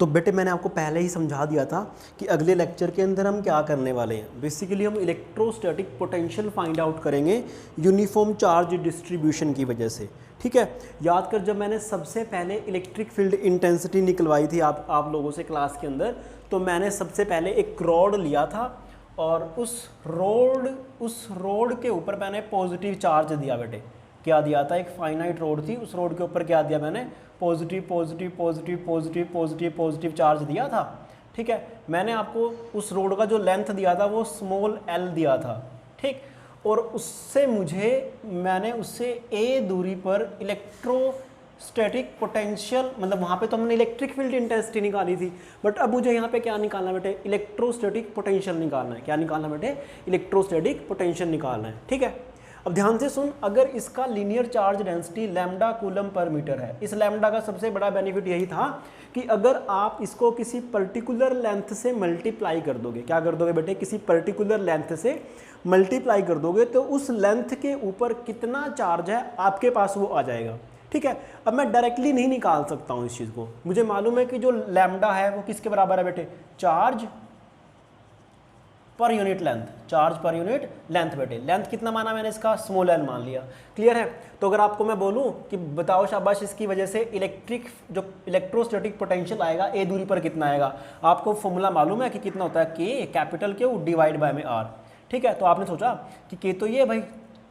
तो बेटे मैंने आपको पहले ही समझा दिया था कि अगले लेक्चर के अंदर हम क्या करने वाले हैं। बेसिकली हम इलेक्ट्रोस्टैटिक पोटेंशियल फाइंड आउट करेंगे यूनिफॉर्म चार्ज डिस्ट्रीब्यूशन की वजह से। ठीक है, याद कर जब मैंने सबसे पहले इलेक्ट्रिक फील्ड इंटेंसिटी निकलवाई थी आप लोगों से क्लास के अंदर, तो मैंने सबसे पहले एक रॉड लिया था और उस रोड के ऊपर मैंने पॉजिटिव चार्ज दिया बेटे। क्या दिया था? एक फाइनाइट रोड थी, उस रोड के ऊपर क्या दिया मैंने? Positive positive positive positive positive positive charge दिया था। ठीक है, मैंने आपको उस रोड का जो लेंथ दिया था वो स्मॉल l दिया था। ठीक, और उससे मैंने उससे a दूरी पर इलेक्ट्रोस्टैटिक पोटेंशियल, मतलब वहाँ पे तो हमने इलेक्ट्रिक फील्ड इंटेंसिटी निकाली थी, बट अब मुझे यहाँ पे क्या निकालना है बेटे? इलेक्ट्रोस्टैटिक पोटेंशियल निकालना है। क्या निकालना है बेटे? इलेक्ट्रोस्टैटिक पोटेंशियल निकालना है। ठीक है, अब ध्यान से सुन, अगर इसका linear charge density lambda coulomb पर मीटर है, इस लैम्डा का सबसे बड़ा बेनिफिट यही था कि अगर आप इसको किसी पर्टिकुलर लेंथ से मल्टीप्लाई कर दोगे, क्या कर दोगे बेटे? किसी पर्टिकुलर लेंथ से मल्टीप्लाई कर दोगे तो उस लेंथ के ऊपर कितना चार्ज है आपके पास वो आ जाएगा। ठीक है, अब मैं डायरेक्टली नहीं निकाल सकता हूँ इस चीज़ को। मुझे मालूम है कि जो लैम्डा है वो किसके बराबर है बेटे? Charge per unit length, charge per unit length बेटे। लेंथ कितना माना मैंने इसका? स्मॉल एल मान लिया। क्लियर है? तो अगर आपको मैं बोलूं कि बताओ शाबाश इसकी वजह से इलेक्ट्रोस्टैटिक पोटेंशियल आएगा ए दूरी पर कितना आएगा, आपको फॉर्मूला मालूम है कि कितना होता है? के कैपिटल Q डिवाइड बाय में आर। ठीक है, तो आपने सोचा कि के तो ये भाई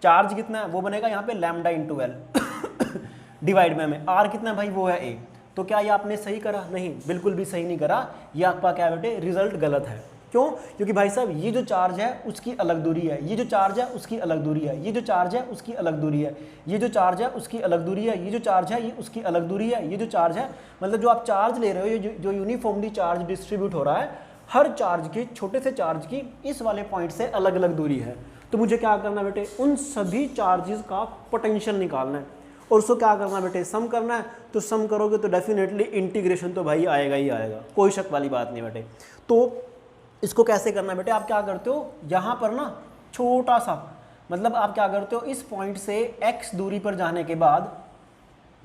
चार्ज कितना है वो बनेगा यहाँ पे lambda into L divide by में आर कितना है भाई? वो है ए। तो क्या ये आपने सही करा? नहीं, बिल्कुल भी सही नहीं करा। ये आपका क्या बेटे? रिजल्ट गलत है। क्यों? क्योंकि भाई साहब ये जो चार्ज है उसकी अलग दूरी है, ये जो चार्ज है उसकी अलग दूरी है, ये जो चार्ज है उसकी अलग दूरी है, ये जो चार्ज है उसकी अलग दूरी है, ये जो चार्ज है ये उसकी अलग दूरी है, ये जो चार्ज है, मतलब जो आप चार्ज ले रहे हो, जो यूनिफॉर्मली चार्ज डिस्ट्रीब्यूट हो रहा है, हर चार्ज की, छोटे से चार्ज की इस वाले पॉइंट से अलग अलग दूरी है। तो मुझे क्या करना है बेटे? उन सभी चार्जेस का पोटेंशियल निकालना है और उसको क्या करना है बेटे? सम करना है। तो सम करोगे तो डेफिनेटली इंटीग्रेशन तो भाई आएगा ही आएगा, कोई शक वाली बात नहीं बेटे। तो इसको कैसे करना है बेटे? आप क्या करते हो, यहाँ पर ना छोटा सा, मतलब आप क्या करते हो, इस पॉइंट से x दूरी पर जाने के बाद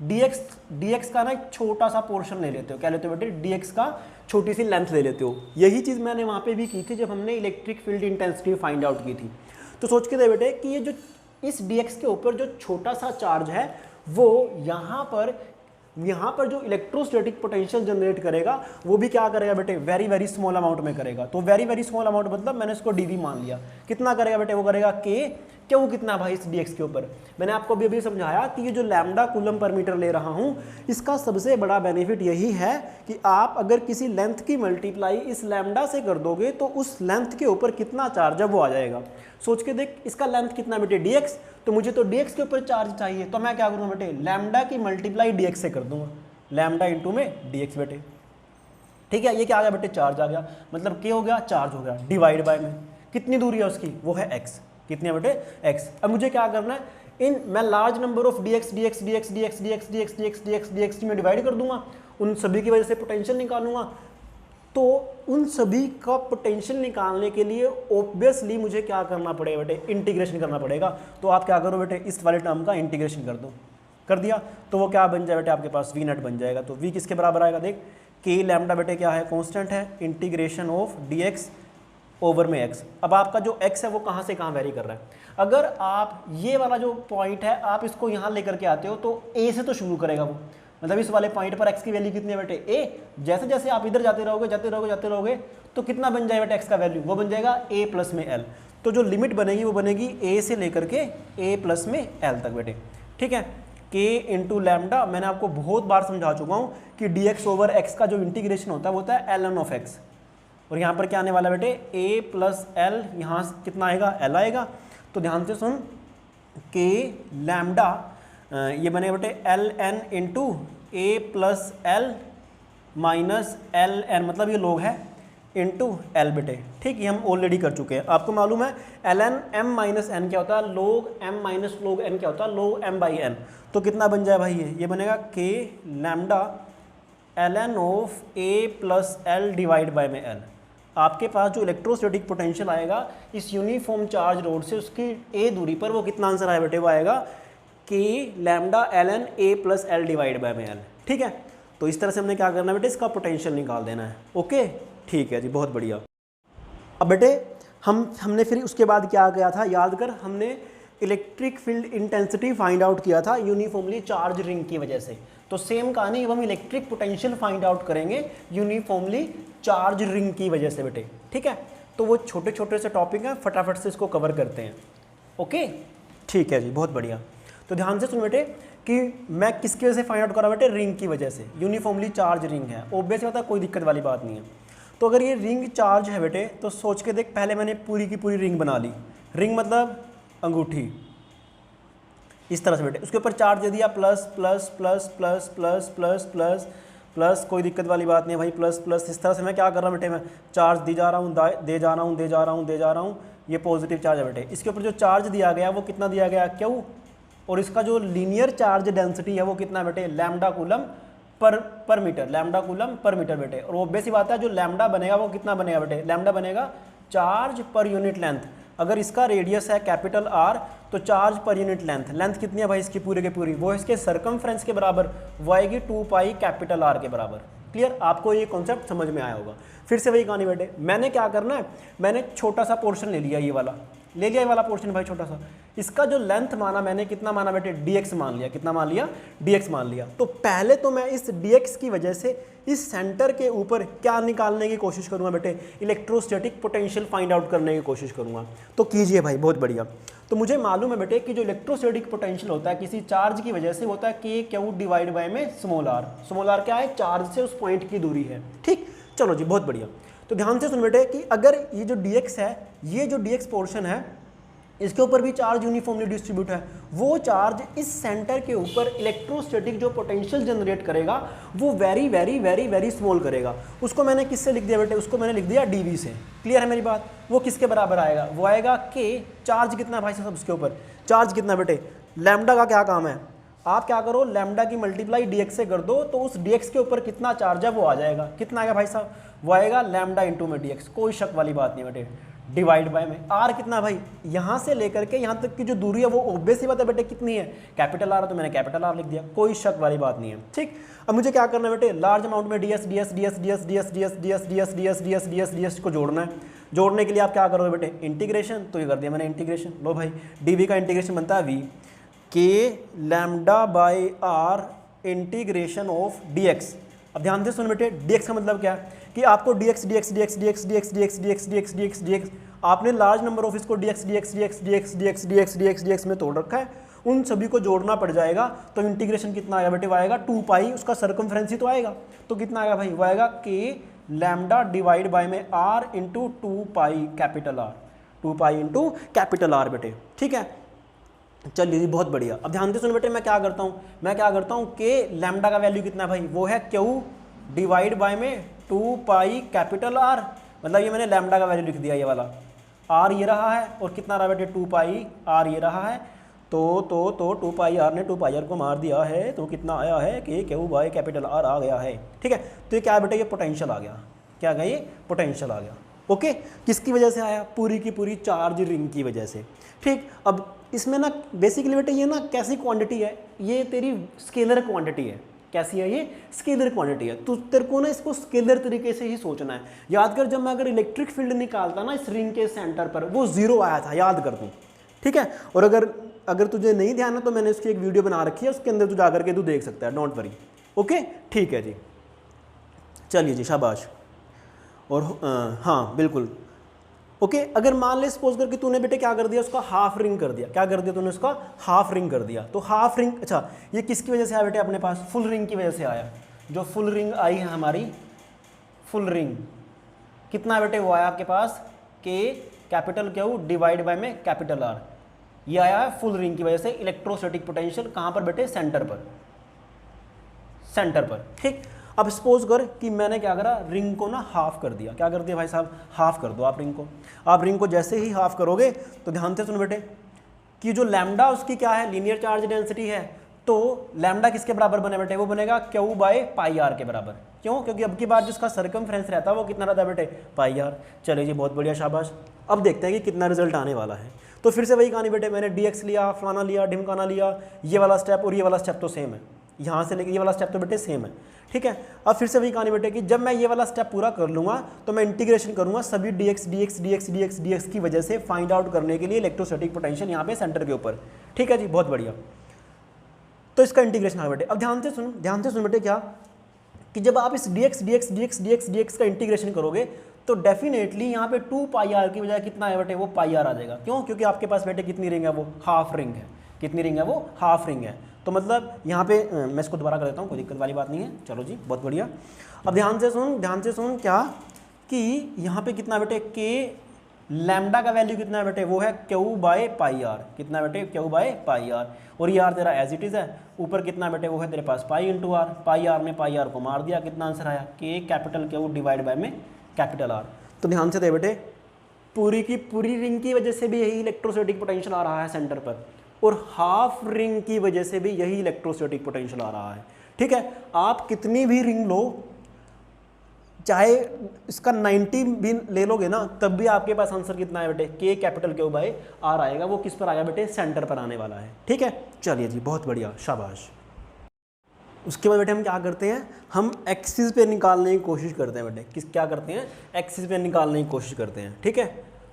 dx का ना एक छोटा सा पोर्शन ले लेते हो। क्या लेते हो बेटे? dx का छोटी सी लेंथ ले लेते हो। यही चीज़ मैंने वहाँ पे भी की थी जब हमने electric field intensity find out की थी। तो सोच के दे बेटे कि ये जो इस dx के ऊपर जो छोटा सा चार्ज है वो यहाँ पर जो इलेक्ट्रोस्टैटिक पोटेंशियल जनरेट करेगा वो भी क्या करेगा बेटे? वेरी वेरी स्मॉल अमाउंट में करेगा। तो वेरी वेरी स्मॉल अमाउंट मतलब मैंने इसको dv मान लिया। कितना करेगा बेटे? वो करेगा k। क्यों? कितना भाई इस dx के ऊपर? मैंने आपको अभी समझाया कि ये जो लैम्डा कूलम पर मीटर ले रहा हूँ, इसका सबसे बड़ा बेनिफिट यही है कि आप अगर किसी लेंथ की मल्टीप्लाई इस लैम्डा से कर दोगे तो उस लेंथ के ऊपर कितना चार्ज है वो आ जाएगा। सोच के देख, इसका लेंथ कितना बेटे? dx। तो मुझे तो dx के ऊपर चार्ज चाहिए, तो मैं क्या करूँगा बेटे? लैम्डा की मल्टीप्लाई dx से कर दूंगा, लैम्डा इंटू में dx बेटे। ठीक है, ये क्या आ गया बेटे? चार्ज आ गया, मतलब k हो गया, चार्ज हो गया, डिवाइड बाय में कितनी दूरी है उसकी? वो है x। कितनी है बेटे? x। अब मुझे क्या करना है, मैं large number of dx dx dx dx dx dx dx dx dx में डिवाइड कर दूंगा, उन सभी की वजह से पोटेंशियल निकालूंगा। तो उन सभी का पोटेंशियल निकालने के लिए ऑब्वियसली मुझे क्या करना पड़ेगा बेटे? इंटीग्रेशन करना पड़ेगा। तो आप क्या करो बेटे? इस वाले टर्म का इंटीग्रेशन कर दो। कर दिया तो वो क्या बन जाए बेटे? आपके पास v नट बन जाएगा। तो v किसके बराबर आएगा? देख, k लैम्डा बेटे क्या है? कांस्टेंट है, इंटीग्रेशन ऑफ dx ओवर में x। अब आपका जो x है वो कहाँ से कहाँ वेरी कर रहा है? अगर आप ये वाला जो पॉइंट है आप इसको यहाँ लेकर के आते हो तो a से तो शुरू करेगा वो, मतलब इस वाले पॉइंट पर x की वैल्यू कितनी है बेटे? a। जैसे जैसे आप इधर जाते रहोगे तो कितना बन जाएगा बेटे x का वैल्यू? वो बन जाएगा a प्लस में l। तो जो लिमिट बनेगी वो बनेगी a से लेकर के a प्लस में l तक बेटे। ठीक है, k इंटू लैम्डा मैंने आपको बहुत बार समझा चुका हूँ कि dx ओवर x का जो इंटीग्रेशन होता है वो होता है ln ऑफ x। और यहाँ पर क्या आने वाला बेटे? a प्लस l, यहाँ कितना आएगा? l आएगा। तो ध्यान से सुन, k लैम्डा ये बने बेटे L N into A plus L minus L N, मतलब ये लोग है इंटू एल बेटे। ठीक, ये हम ऑलरेडी कर चुके हैं। आपको मालूम है L N M minus N क्या होता है? लोग एम माइनस लोग एन क्या होता है? लोग एम बाई एन। तो कितना बन जाए भाई? ये बनेगा K lambda L N of A plus L divide by में एल। आपके पास जो इलेक्ट्रोस्टैटिक पोटेंशियल आएगा इस यूनिफॉर्म चार्ज रोड से उसकी ए दूरी पर, वो कितना आंसर आया बेटे? वो आएगा K lambda L N A plus L divide by में एल। ठीक है, तो इस तरह से हमने क्या करना है बेटे, इसका पोटेंशियल निकाल देना है। ओके ठीक है जी, बहुत बढ़िया। अब बेटे हमने फिर उसके बाद क्या किया था, याद कर, हमने electric field intensity find out किया था यूनिफॉर्मली चार्ज रिंग की वजह से। तो सेम कहानी अब हम इलेक्ट्रिक पोटेंशियल फाइंड आउट करेंगे यूनिफॉर्मली चार्ज रिंग की वजह से बेटे। ठीक है, तो वो छोटे छोटे से टॉपिक हैं, फटाफट से इसको कवर करते हैं। ओके ठीक है जी, बहुत बढ़िया। तो ध्यान से सुन बेटे कि मैं किसकी वजह से फाइंड आउट करा बेटे, रिंग की वजह से। यूनिफॉर्मली चार्ज रिंग है, ऑब्वियस बात है, कोई दिक्कत वाली बात नहीं है। तो अगर ये रिंग चार्ज है बेटे, तो सोच के देख, पहले मैंने पूरी की पूरी रिंग बना ली। रिंग मतलब अंगूठी, इस तरह से बेटे। उसके ऊपर चार्ज दे दिया plus plus plus plus plus plus plus plus, कोई दिक्कत वाली बात नहीं है भाई, प्लस प्लस। इस तरह से मैं क्या कर रहा हूँ बेटे, मैं चार्ज दी जा रहा हूँ, दे जा रहा हूँ, दे जा रहा हूँ, दे जा रहा हूँ। ये पॉजिटिव चार्ज है बेटे। इसके ऊपर जो चार्ज दिया गया वो कितना दिया गया, क्यू, और इसका जो लीनियर चार्ज डेंसिटी है वो कितना बेटे, लैम्डा कूलम पर मीटर, लैम्डा कूलम पर मीटर बेटे। और ऑब्वियस सी बात है, जो लैम्डा बनेगा वो कितना बनेगा बेटे, लैम्डा बनेगा चार्ज पर यूनिट लेंथ। अगर इसका रेडियस है कैपिटल आर, तो charge per unit length, length कितनी है भाई इसकी पूरे के पूरी, वो इसके सरकमफ्रेंस के बराबर, वो आएगी 2 पाई कैपिटल आर के बराबर। क्लियर, आपको ये कॉन्सेप्ट समझ में आया होगा। फिर से वही कहानी बेटे, मैंने क्या करना है, मैंने छोटा सा पोर्शन ले लिया, ये वाला ले लिया, ये वाला पोर्शन भाई छोटा सा। इसका जो लेंथ माना मैंने, कितना माना बेटे, dx मान लिया। कितना मान लिया, dx मान लिया। तो पहले तो मैं इस dx की वजह से इस सेंटर के ऊपर क्या निकालने की कोशिश करूंगा बेटे, इलेक्ट्रोस्टैटिक पोटेंशियल फाइंड आउट करने की कोशिश करूंगा। तो कीजिए भाई, बहुत बढ़िया। तो मुझे मालूम है बेटे कि जो इलेक्ट्रोस्टैटिक पोटेंशियल होता है किसी चार्ज की वजह से होता है k क्यू डिवाइड बाय में स्मॉल आर। स्मॉल आर क्या है, चार्ज से उस पॉइंट की दूरी है। ठीक, चलो जी, बहुत बढ़िया। तो ध्यान से सुन बेटे कि अगर ये जो dx है, ये जो dx पोर्शन है, इसके ऊपर भी चार्ज यूनिफॉर्मली डिस्ट्रीब्यूट है, वो चार्ज इस सेंटर के ऊपर इलेक्ट्रोस्टैटिक जो पोटेंशियल जनरेट करेगा वो very very very very small करेगा। उसको मैंने किससे लिख दिया बेटे, उसको मैंने लिख दिया dv से। क्लियर है मेरी बात, वो किसके बराबर आएगा, वो आएगा k, चार्ज कितना भाई साहब उसके ऊपर, चार्ज कितना बेटे, लैम्डा का क्या काम है, आप क्या करो, लैम्डा की मल्टीप्लाई dx से कर दो, तो उस dx के ऊपर कितना चार्ज है वो आ जाएगा। कितना आएगा भाई साहब, वो आएगा लैम्डा इंटू में dx, कोई शक वाली बात नहीं बेटे, डिवाइड बाय में आर कितना भाई, यहाँ से लेकर के यहाँ तक की जो दूरी है वो ऑब्वियस ही बात है बेटे कितनी है, कैपिटल आर है, तो मैंने कैपिटल आर लिख दिया, कोई शक वाली बात नहीं है। ठीक, अब मुझे क्या करना है बेटे, लार्ज अमाउंट में ds ds ds ds ds ds ds ds ds ds ds ds को जोड़ना है। जोड़ने के लिए आप क्या करोगे बेटे, इंटीग्रेशन, तो ये कर दिया मैंने इंटीग्रेशन। लो भाई, dv का इंटीग्रेशन बनता है v k lambda by R integration of dx। अब ध्यान से सुन बेटे, dx का मतलब क्या है कि आपको dx dx dx dx dx dx dx dx dx dx आपने लार्ज नंबर ऑफ इसको dx dx dx dx dx dx dx dx में तोड़ रखा है, उन सभी को जोड़ना पड़ जाएगा। तो इंटीग्रेशन कितना आएगा बेटे, वो आएगा 2 पाई, उसका सर्कमफ्रेंस ही तो आएगा, तो कितना आएगा भाई, वो आएगा k लैम्डा डिवाइड बाय में r into 2 pi capital R, 2 pi into capital R बेटे। ठीक है, चलिए जी, बहुत बढ़िया। अब ध्यान से सुन बेटे, मैं क्या करता हूँ, k लैम्डा का वैल्यू कितना है भाई, वो है q डिवाइड बाय में 2 पाई कैपिटल आर, मतलब ये मैंने लैम्डा का वैल्यू लिख दिया, ये वाला r ये रहा है, और कितना रहा बेटे 2 पाई r ये रहा है, तो 2 पाई r ने 2 पाई r को मार दिया है, तो कितना आया है k Q by capital R आ गया है। ठीक है, तो ये क्या है बेटे, ये पोटेंशियल आ गया, क्या गया, ये पोटेंशियल आ गया। ओके, किसकी वजह से आया, पूरी की पूरी चार्ज रिंग की वजह से। ठीक, अब इसमें ना बेसिकली बेटे ये ना कैसी क्वांटिटी है, ये तेरी स्केलर क्वांटिटी है। कैसी है, ये स्केलर क्वांटिटी है, तो तेरे को ना इसको स्केलर तरीके से ही सोचना है। याद कर, जब मैं अगर इलेक्ट्रिक फील्ड निकालता ना इस रिंग के सेंटर पर, वो 0 आया था, याद कर तू। ठीक है, और अगर तुझे नहीं ध्यान है तो मैंने उसकी एक वीडियो बना रखी है, उसके अंदर तू जाकर के तू देख सकता है, डोंट वरी। ओके, ठीक है जी, चलिए जी, शाबाश। और हाँ बिल्कुल, ओके, अगर मान ले सपोज करके तूने बेटे क्या कर दिया, उसका हाफ रिंग कर दिया, क्या कर दिया तूने, उसका हाफ रिंग कर दिया। तो हाफ रिंग, अच्छा ये किसकी वजह से आया बेटे अपने पास, फुल रिंग की वजह से आया। जो फुल रिंग आई है हमारी, फुल रिंग कितना बेटे, वो आया आपके पास k capital Q divide by में कैपिटल R, ये आया है फुल रिंग की वजह से। इलेक्ट्रोस्टैटिक पोटेंशियल कहाँ पर बेटे, सेंटर पर, सेंटर पर। ठीक, अब सपोज कर कि मैंने क्या करा, रिंग को ना हाफ कर दिया। क्या कर दिया भाई साहब, हाफ कर दो आप रिंग को। आप रिंग को जैसे ही हाफ करोगे तो ध्यान से सुन बेटे कि जो लैम्डा उसकी क्या है, लीनियर चार्ज डेंसिटी है, तो लैम्डा किसके बराबर बने बेटे, वो बनेगा क्यू बाई पाई आर के बराबर। क्यों, क्योंकि अब की बार जिसका सर्कमफ्रेंस रहता है वो कितना रहता है बेटे, पाई आर। चलिए जी, बहुत बढ़िया, शाबाश। अब देखते हैं कि कितना रिजल्ट आने वाला है। तो फिर से वही कहानी बेटे, मैंने dx लिया, फलाना लिया, ढिमकाना लिया, ये वाला स्टेप और ये वाला स्टेप तो सेम है। यहाँ से लेके ये वाला स्टेप तो बेटे सेम है, ठीक है। अब फिर से वही कहानी बेटे कि जब मैं ये वाला स्टेप पूरा कर लूँगा तो मैं इंटीग्रेशन करूँगा सभी dx की वजह से फाइंड आउट करने के लिए इलेक्ट्रोस्टैटिक पोटेंशियल यहाँ पे सेंटर के ऊपर, ठीक है जी, बहुत बढ़िया। तो इसका इंटीग्रेशन आ बेटे। अब ध्यान से सुन बेटे क्या कि जब आप इस dx का इंटीग्रेशन करोगे तो डेफिनेटली यहाँ पे 2 पाई आर की बजाय कितना है बेटे, वो पाई आर आ जाएगा। क्यों? क्योंकि आपके पास बेटे कितनी रिंग है, वो हाफ रिंग है। कितनी रिंग है? वो हाफ रिंग है। तो मतलब यहाँ पे मैं इसको दोबारा कर देता हूँ, कोई दिक्कत वाली बात नहीं है। चलो जी, बहुत बढ़िया। अब ध्यान से सुन क्या कि यहाँ पे कितना बेटे के लैम्डा का वैल्यू कितना है बेटे, वो है क्यू बाय पाई आर। कितना बेटे? Q by pi R. और ये आर तेरा एज इट इज़ है। ऊपर कितना बेटे, वो है तेरे पास pi into R. Pi R ने पाई आर को मार दिया, कितना आंसर आया? K capital Q divide by में कैपिटल आर। तो ध्यान से दे बेटे, पूरी की पूरी रिंग की वजह से भी यही इलेक्ट्रोस्टैटिक पोटेंशियल आ रहा है सेंटर पर, और हाफ रिंग की वजह से भी यही इलेक्ट्रोस्टैटिक पोटेंशियल आ रहा है, ठीक है। आप कितनी भी रिंग लो, चाहे इसका 90 भी ले लोगे ना, तब भी आपके पास आंसर कितना है बेटे, K capital Q by are आएगा। वो किस पर आएगा बेटे? सेंटर पर आने वाला है, ठीक है। चलिए जी, बहुत बढ़िया, शाबाश। उसके बाद बेटे हम क्या करते हैं, हम एक्सिस पे निकालने की कोशिश करते हैं बेटे। क्या करते हैं? एक्सिस पे निकालने की कोशिश करते हैं, ठीक है।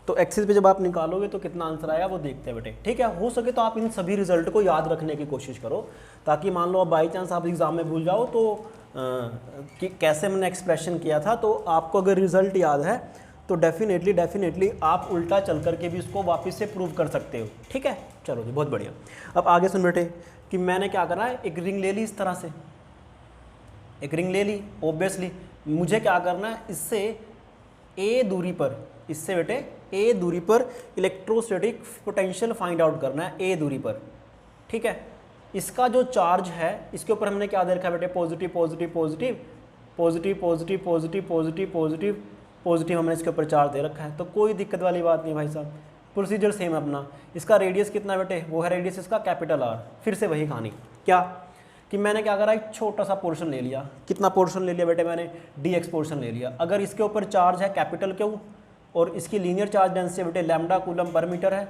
तो एक्सिस पे जब आप निकालोगे तो कितना आंसर आएगा वो देखते हैं बेटे, ठीक है। हो सके तो आप इन सभी रिजल्ट को याद रखने की कोशिश करो, ताकि मान लो अब बाई चांस आप एग्जाम में भूल जाओ तो कि कैसे मैंने एक्सप्रेशन किया था, तो आपको अगर रिजल्ट याद है तो डेफिनेटली आप उल्टा चल करके भी उसको वापस से प्रूव कर सकते हो, ठीक है। चलो जी, बहुत बढ़िया। अब आगे सुन बेटे कि मैंने क्या करा है, एक रिंग ले ली इस तरह से, एक रिंग ले ली। ऑब्वियसली मुझे क्या करना है, इससे ए दूरी पर, इससे बेटे ए दूरी पर इलेक्ट्रोस्टैटिक पोटेंशियल फाइंड आउट करना है, ए दूरी पर, ठीक है। इसका जो चार्ज है इसके ऊपर हमने क्या दे रखा है बेटे, positive positive positive positive positive positive positive positive positive हमने इसके ऊपर चार्ज दे रखा है। तो कोई दिक्कत वाली बात नहीं भाई साहब, प्रोसीजर सेम है अपना। इसका रेडियस कितना बेटे, वो है रेडियस इसका कैपिटल आर। फिर से वही कहानी क्या कि मैंने क्या करा, एक छोटा सा पोर्शन ले लिया। कितना पोर्शन ले लिया बेटे मैंने? dx पोर्शन ले लिया। अगर इसके ऊपर चार्ज है कैपिटल क्यू और इसकी लीनियर चार्ज डेंसिटी बेटे लैम्डा कूलम पर मीटर है,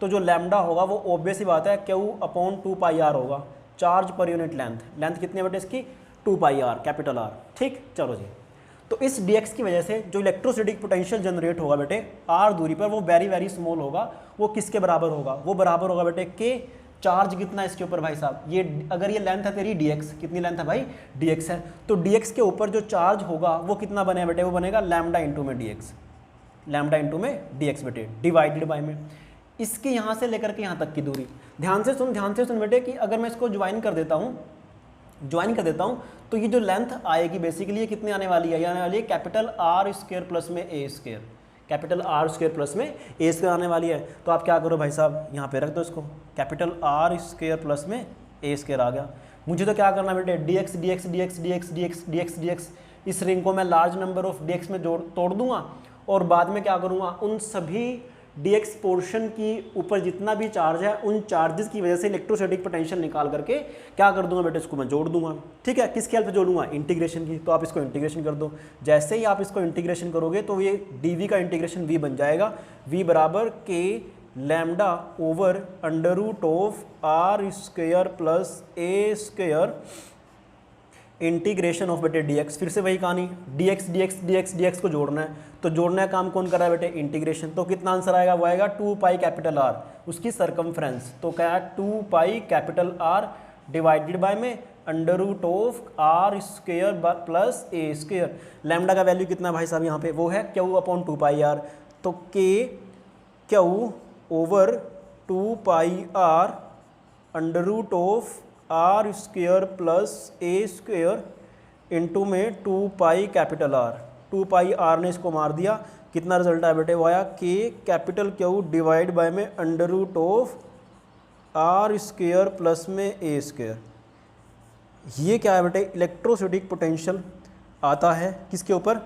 तो जो लैम्डा होगा वो ऑब्वियस ही बात है क्यू अपॉन 2 पाई आर होगा। चार्ज पर यूनिट लेंथ कितनी है बेटे इसकी? 2 पाई आर कैपिटल आर, ठीक। चलो जी, तो इस dx की वजह से जो इलेक्ट्रोस्टैटिक पोटेंशियल जनरेट होगा बेटे r दूरी पर, वो वेरी स्मॉल होगा। वो किसके बराबर होगा? वो बराबर होगा बेटे के चार्ज कितना है इसके ऊपर भाई साहब, ये अगर ये लेंथ है तेरी dx, कितनी लेंथ है भाई? dx है। तो dx के ऊपर जो चार्ज होगा वो कितना बनेगा बेटे? वो बनेगा लैम्डा इंटू में dx, लैम्डा इंटू में dx बेटे डिवाइडेड बाय में इसकी यहाँ से लेकर के यहाँ तक की दूरी। ध्यान से सुन बेटे कि अगर मैं इसको ज्वाइन कर देता हूँ तो ये जो लेंथ आएगी बेसिकली ये कितनी आने वाली है? ये आने वाली है कैपिटल आर स्क्वायर प्लस में A square, capital are square plus में ए स्क्वायर आने वाली है। तो आप क्या करो भाई साहब, यहाँ पे रख दो इसको, कैपिटल आर स्क्वायर प्लस में ए स्क्वायर आ गया। मुझे तो क्या करना बेटे, dx इस रिंग को मैं लार्ज नंबर ऑफ dx में तोड़ दूंगा, और बाद में क्या करूँगा, उन सभी dx पोर्शन की ऊपर जितना भी चार्ज है उन चार्जेस की वजह से इलेक्ट्रोस्टैटिक पोटेंशियल निकाल करके क्या कर दूंगा बेटे, इसको मैं जोड़ दूंगा, ठीक है। किसके हेल्प से जोड़ूंगा? इंटीग्रेशन की। तो आप इसको इंटीग्रेशन कर दो। जैसे ही आप इसको इंटीग्रेशन करोगे तो ये dv का इंटीग्रेशन v बन जाएगा, v बराबर K lambda over under root of R square plus A square integration of बेटे dx। फिर से वही कहानी, dx को जोड़ना है, तो जोड़ने का काम कौन कर रहा है बेटे? इंटीग्रेशन। तो कितना आंसर आएगा? वो आएगा 2 पाई कैपिटल आर, उसकी सरकमफ्रेंस। तो क्या है? 2 pi capital R divided by में under root of R square plus A square. Lambda का वैल्यू कितना भाई साहब यहाँ पे? वो है क्यू अपॉन 2 पाई आर। तो K Q over 2 pi R under root of R square plus A square into में 2 pi capital R. 2 pi R ने इसको मार दिया, कितना रिजल्ट आया बेटे? वो आया K capital Q divide by में under root of R square plus में ए स्क्वायर। ये क्या है बेटे? इलेक्ट्रोस्टैटिक पोटेंशियल आता है किसके ऊपर?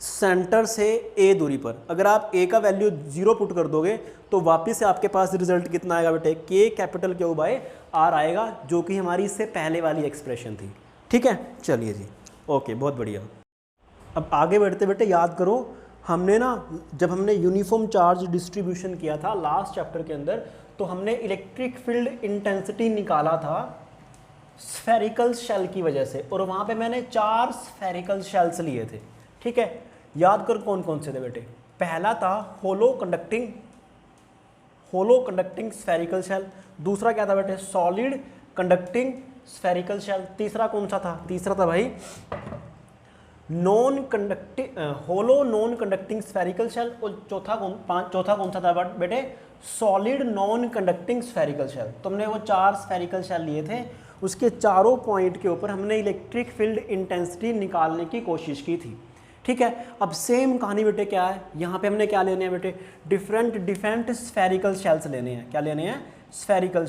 सेंटर से ए दूरी पर। अगर आप ए का वैल्यू 0 पुट कर दोगे तो वापस से आपके पास रिजल्ट कितना आएगा बेटे? K capital Q by are आएगा, जो कि हमारी इससे पहले वाली एक्सप्रेशन थी, ठीक है। चलिए जी, ओके, बहुत बढ़िया। अब आगे बढ़ते बेटे याद करो, हमने ना जब हमने यूनिफॉर्म चार्ज डिस्ट्रीब्यूशन किया था लास्ट चैप्टर के अंदर, तो हमने इलेक्ट्रिक फील्ड इंटेंसिटी निकाला था स्फेरिकल शेल की वजह से, और वहाँ पे मैंने 4 स्फेरिकल शेल्स लिए थे। ठीक है, याद कर कौन कौन से थे बेटे। पहला था होलो कंडक्टिंग स्फेरिकल शेल, दूसरा क्या था बेटे, सॉलिड कंडक्टिंग स्फेरिकल शेल, तीसरा कौन सा था, तीसरा था भाई hollow non conducting spherical shell, और चौथा कौन सा था बेटे, solid non conducting spherical shell. तुमने वो 4 स्फेरिकल शेल लिए थे, उसके चारों पॉइंट के ऊपर हमने इलेक्ट्रिक फील्ड इंटेंसिटी निकालने की कोशिश की थी। ठीक है, अब सेम कहानी बेटे क्या है, यहाँ पे हमने क्या लेने हैं बेटे, डिफरेंट स्फेरिकल शेल्स लेने हैं। क्या लेने हैं, स्फेरिकल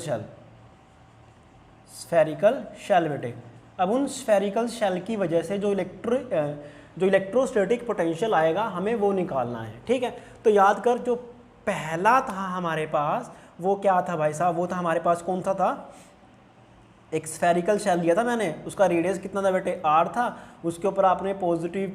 शेल बेटे। अब उन स्फेरिकल शेल की वजह से जो इलेक्ट्रोस्टैटिक पोटेंशियल आएगा हमें वो निकालना है। ठीक है, तो याद कर जो पहला था हमारे पास वो क्या था भाई साहब, वो था हमारे पास कौन सा था, एक स्फेरिकल शेल लिया था मैंने, उसका रेडियस कितना था बेटे, r था, उसके ऊपर आपने पॉजिटिव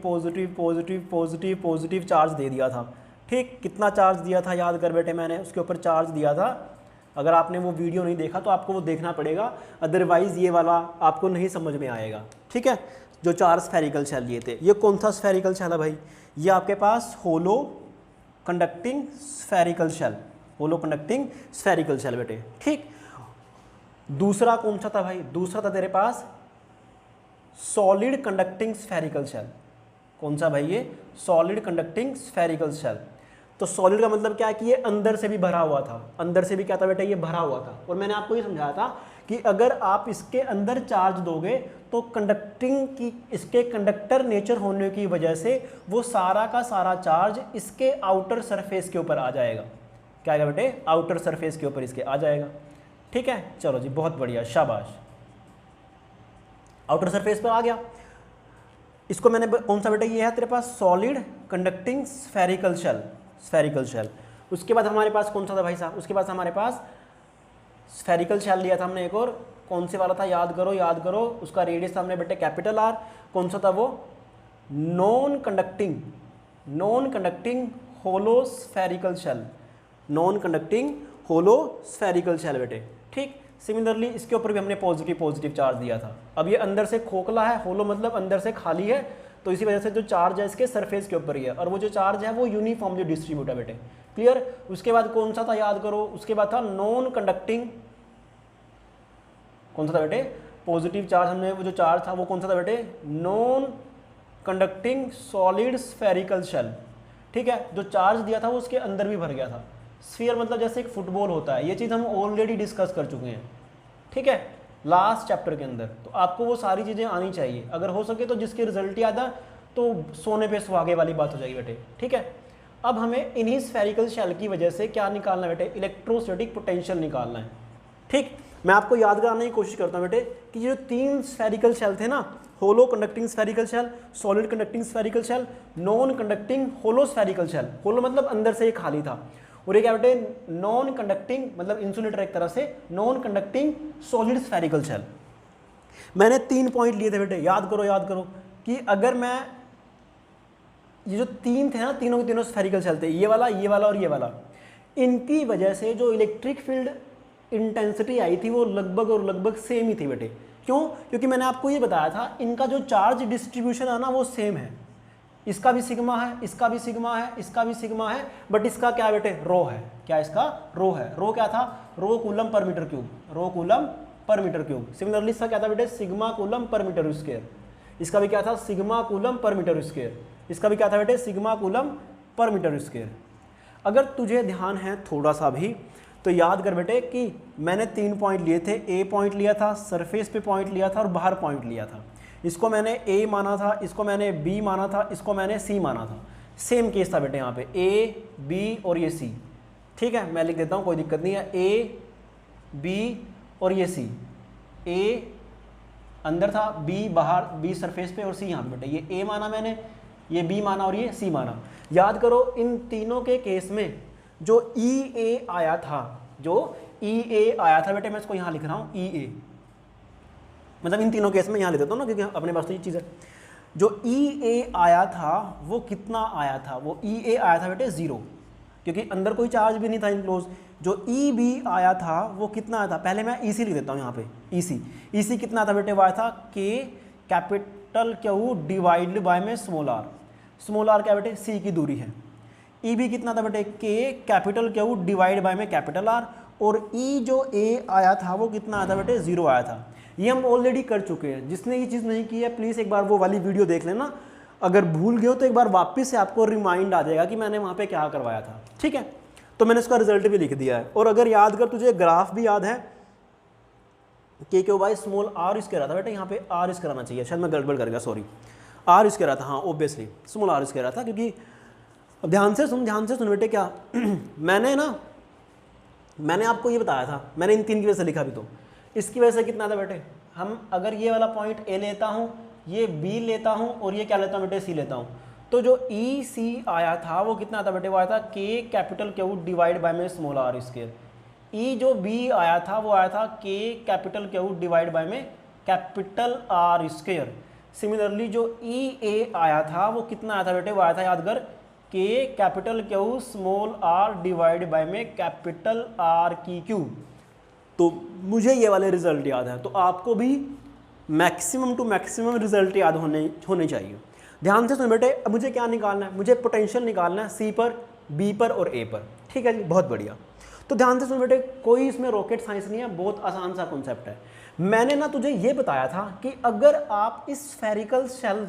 चार्ज दे दिया था। ठीक, कितना चार्ज दिया था याद कर बेटे, मैंने उसके ऊपर चार्ज दिया था। अगर आपने वो वीडियो नहीं देखा तो आपको वो देखना पड़ेगा, अदरवाइज़ ये वाला आपको नहीं समझ में आएगा। ठीक है, जो 4 स्फेरिकल शेल लिए थे, ये कौन सा स्फेरिकल शेल है भाई, ये आपके पास होलो कंडक्टिंग स्फेरिकल शेल बेटे। ठीक, दूसरा कौन सा था भाई, दूसरा था तेरे पास सॉलिड कंडक्टिंग स्फेरिकल शेल। कौन सा भाई, ये सॉलिड कंडक्टिंग स्फेरिकल शेल। तो सॉलिड का मतलब क्या है कि ये अंदर से भी भरा हुआ था, अंदर से भी क्या था बेटा, ये भरा हुआ था। और मैंने आपको ये समझाया था कि अगर आप इसके अंदर चार्ज दोगे तो इसके कंडक्टर नेचर होने की वजह से वो सारा का सारा चार्ज इसके आउटर सरफेस के ऊपर आ जाएगा। क्या आएगा बेटे, आउटर सरफेस के ऊपर इसके आ जाएगा। ठीक है, चलो जी, बहुत बढ़िया, शाबाश, आउटर सरफेस पर आ गया। इसको मैंने कौन सा बेटा, ये है तेरे पास सॉलिड कंडक्टिंग स्फेरिकल शेल। उसके बाद हमारे पास कौन सा था भाई साहब, उसके बाद हमारे पास स्फेरिकल शेल लिया था हमने एक और, कौन से वाला था, याद करो, उसका रेडियस था हमने बेटे कैपिटल R। कौन सा था वो, non conducting hollow spherical shell बेटे। ठीक, सिमिलरली इसके ऊपर भी हमने पॉजिटिव चार्ज दिया था। अब ये अंदर से खोखला है, होलो मतलब अंदर से खाली है, तो इसी वजह से जो चार्ज है इसके सरफेस के ऊपर ही है, और वो जो चार्ज है वो यूनिफॉर्मली डिस्ट्रीब्यूट है बेटे। क्लियर। उसके बाद कौन सा था याद करो, उसके बाद था नॉन कंडक्टिंग, कौन सा था बेटे, पॉजिटिव चार्ज, हमने वो जो चार्ज था वो कौन सा था बेटे, non conducting solid spherical shell. ठीक है, जो चार्ज दिया था वो उसके अंदर भी भर गया था। स्फीयर मतलब जैसे एक फुटबॉल होता है, ये चीज़ हम ऑलरेडी डिस्कस कर चुके हैं। ठीक है, लास्ट चैप्टर के अंदर। तो आपको वो सारी चीज़ें आनी चाहिए, अगर हो सके तो जिसके रिजल्ट याद आ तो सोने पे सुहागे वाली बात हो जाएगी बेटे। ठीक है, अब हमें इन्हीं स्फेरिकल शेल की वजह से क्या निकालना है बेटे, इलेक्ट्रोस्टैटिक पोटेंशियल निकालना है। ठीक, मैं आपको याद कराने की कोशिश करता हूँ बेटे कि ये जो 3 स्फेरिकल शेल थे ना, hollow conducting spherical shell, solid conducting spherical shell, non conducting hollow spherical shell. Hollow मतलब अंदर से ये खाली था, और ये क्या बेटे, नॉन कंडक्टिंग मतलब इंसुलेटर एक तरह से, non conducting solid spherical shell. मैंने 3 पॉइंट लिए थे बेटे, याद करो कि अगर मैं ये जो 3 थे ना, तीनों के तीनों स्फेरिकल शेल थे, ये वाला और ये वाला, इनकी वजह से जो इलेक्ट्रिक फील्ड इंटेंसिटी आई थी वो लगभग सेम ही थी बेटे। क्यों? क्योंकि मैंने आपको ये बताया था इनका जो चार्ज डिस्ट्रीब्यूशन है ना वो सेम है, इसका भी सिग्मा है, इसका भी सिग्मा है, इसका भी सिग्मा है, बट इसका क्या बेटे, रो है। क्या इसका रो है, रो क्या था, रो कूलम पर मीटर क्यूब, सिमिलरली इसका क्या था बेटे, सिग्मा कूलम पर मीटर स्क्वायर। इसका भी क्या था, सिग्मा कूलम पर मीटर स्क्वायर। इसका भी क्या था बेटे, सिग्मा कूलम पर मीटर स्क्वायर। अगर तुझे ध्यान है थोड़ा सा भी तो याद कर बेटे कि मैंने 3 पॉइंट लिए थे, ए पॉइंट लिया था, सरफेस पे पॉइंट लिया था और बाहर पॉइंट लिया था। इसको मैंने ए माना था, इसको मैंने बी माना था, इसको मैंने सी माना था। सेम केस था बेटे यहाँ पे, ए बी और ये सी। ठीक है, मैं लिख देता हूँ, कोई दिक्कत नहीं है, ए बी और ये सी। ए अंदर था, बी बाहर, बी सरफेस पे और सी यहाँ पे बेटे। ये ए माना मैंने, ये बी माना और ये सी माना। याद करो इन तीनों के केस में जो ई ए आया था, बेटे मैं इसको यहाँ लिख रहा हूँ ई ए, मतलब इन तीनों केस में यहाँ लिख देता हूँ ना, क्योंकि अपने पास तो ये चीज़ है। जो ई ए आया था वो कितना आया था, वो ई ए आया था बेटे 0। क्योंकि अंदर कोई चार्ज भी नहीं था इनक्लोज। जो ई बी आया था वो कितना आया था, पहले मैं ई सी लिख देता हूँ यहाँ पे, ई सी कितना था बेटे, वो आया था के कैपिटल क्यू डिवाइड बाय में स्मॉल आर क्या बेटे, सी की दूरी है। ई बी कितना था बेटे, K capital Q divide by में कैपिटल आर, और ई जो ए आया था वो कितना आया था बेटे, 0 आया था। ये हम ऑलरेडी कर चुके हैं। जिसने ये चीज़ नहीं की है प्लीज़ एक बार वो वाली वीडियो देख लेना, अगर भूल गए हो तो एक बार वापस से आपको रिमाइंड आ जाएगा कि मैंने वहाँ पे क्या करवाया था। ठीक है, तो मैंने उसका रिजल्ट भी लिख दिया है। और अगर याद कर तुझे ग्राफ भी याद है k q by small r square रहा था बेटा, यहाँ पे आर स्क्वायर आना चाहिए, शायद मैं गड़बड़ कर गया, सॉरी, आर स्क्वायर रहा था, हाँ ऑब्वियसली स्मॉल आर स्क्वायर रहा था। क्योंकि अब ध्यान से सुन बेटे क्या मैंने आपको ये बताया था, मैंने इन 3 की वजह से लिखा भी, तो इसकी वजह से कितना था बेटे, हम अगर ये वाला पॉइंट ए लेता हूँ, ये बी लेता हूँ, और ये क्या लेता हूँ बेटे, सी लेता हूँ, तो जो ई सी आया था वो कितना था बेटे, वो आया था के कैपिटल क्यू डिवाइड बाय में स्मॉल आर स्क्वायर। ई जो बी आया था वो आया था के कैपिटल क्यू डिवाइड बाय में कैपिटल आर स्क्वायर। सिमिलरली जो ई ए आया था वो कितना आया था बेटे, वो आया था याद कर, k capital q small r divide by में कैपिटल आर की क्यूब। तो मुझे ये वाले रिजल्ट याद है, तो आपको भी मैक्सिमम टू मैक्सिमम रिजल्ट याद होने चाहिए। ध्यान से सुन बेटे, अब मुझे क्या निकालना है, मुझे पोटेंशियल निकालना है सी पर, बी पर और ए पर। ठीक है जी, बहुत बढ़िया। तो ध्यान से सुन बेटे, कोई इसमें रॉकेट साइंस नहीं है, बहुत आसान सा कॉन्सेप्ट है। मैंने ना तुझे ये बताया था कि अगर आप इस स्फेरिकल शेल,